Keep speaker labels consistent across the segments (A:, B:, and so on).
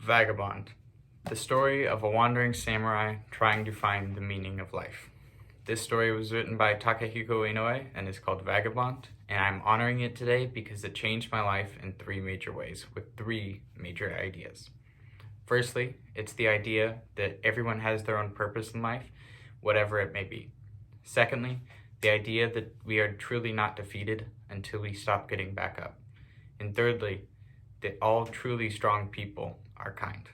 A: Vagabond, the story of a wandering samurai trying to find the meaning of life. This story was written by Takehiko Inoue and is called Vagabond, and I'm honoring it today because it changed my life in three major ways with three major ideas. Firstly, it's the idea that everyone has their own purpose in life, whatever it may be. Secondly, the idea that we are truly not defeated until we stop getting back up. And thirdly, that all truly strong people are kind.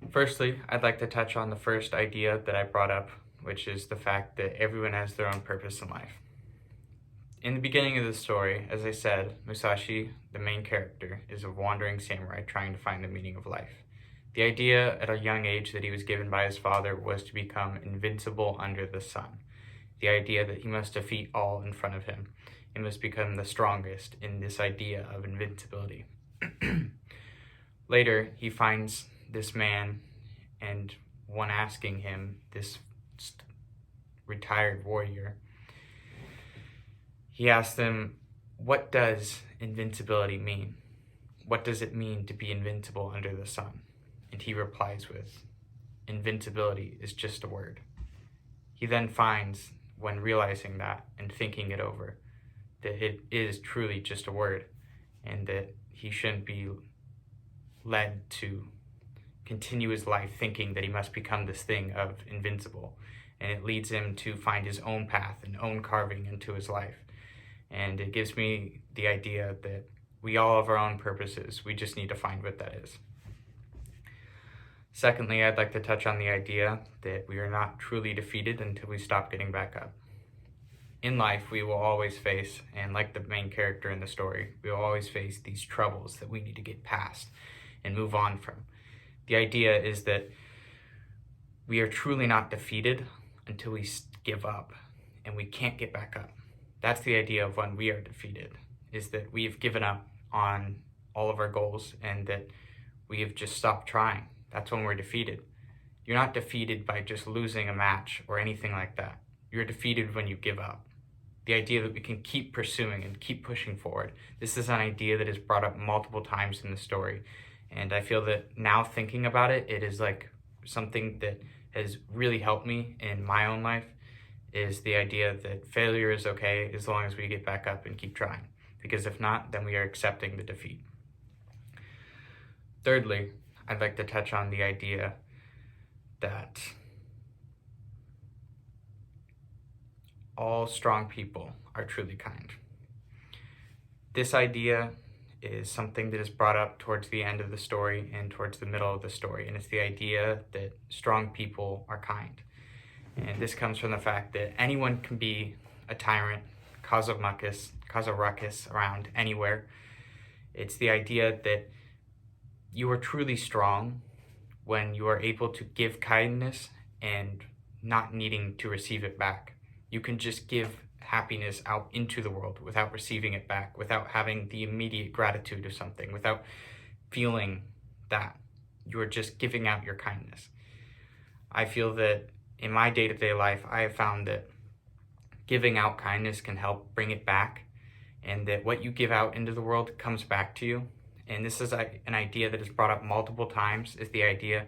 A: Firstly, I'd like to touch on the first idea that I brought up, which is the fact that everyone has their own purpose in life. In the beginning of the story, as I said, Musashi, the main character, is a wandering samurai trying to find the meaning of life. The idea at a young age that he was given by his father was to become invincible under the sun. The idea that he must defeat all in front of him and must become the strongest in this idea of invincibility. Later, he finds this man and one asking him, this retired warrior, he asked him, what does invincibility mean? What does it mean to be invincible under the sun? And he replies with, invincibility is just a word. He then finds, when realizing that and thinking it over, that it is truly just a word and that he shouldn't be led to continue his life thinking that he must become this thing of invincible. And it leads him to find his own path and own carving into his life. And it gives me the idea that we all have our own purposes. We just need to find what that is. Secondly, I'd like to touch on the idea that we are not truly defeated until we stop getting back up. In life, we will always face, and like the main character in the story, we will always face these troubles that we need to get past and move on from. The idea is that we are truly not defeated until we give up and we can't get back up. That's the idea of when we are defeated, is that we have given up on all of our goals and that we have just stopped trying. That's when we're defeated. You're not defeated by just losing a match or anything like that. You're defeated when you give up. The idea that we can keep pursuing and keep pushing forward. This is an idea that is brought up multiple times in the story. And I feel that now thinking about it, it is like something that has really helped me in my own life, is the idea that failure is okay as long as we get back up and keep trying. Because if not, then we are accepting the defeat. Thirdly, I'd like to touch on the idea that all strong people are truly kind. This idea is something that is brought up towards the end of the story and towards the middle of the story, and it's the idea that strong people are kind. And this comes from the fact that anyone can be a tyrant, cause a ruckus around anywhere. It's the idea that you are truly strong when you are able to give kindness and not needing to receive it back. You can just give happiness out into the world without receiving it back, without having the immediate gratitude of something, without feeling that you are just giving out your kindness. I feel that in my day-to-day life, I have found that giving out kindness can help bring it back, and that what you give out into the world comes back to you. And this is an idea that is brought up multiple times, is the idea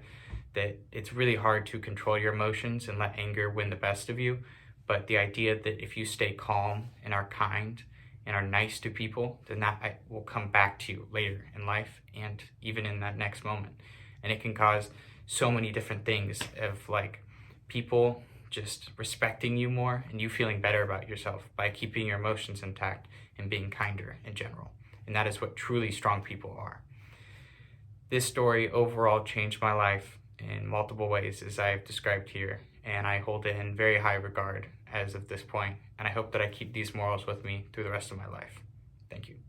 A: that it's really hard to control your emotions and let anger win the best of you. But the idea that if you stay calm and are kind and are nice to people, then that will come back to you later in life and even in that next moment. And it can cause so many different things of like people just respecting you more and you feeling better about yourself by keeping your emotions intact and being kinder in general. And that is what truly strong people are. This story overall changed my life in multiple ways, as I have described here, and I hold it in very high regard as of this point, and I hope that I keep these morals with me through the rest of my life. Thank you.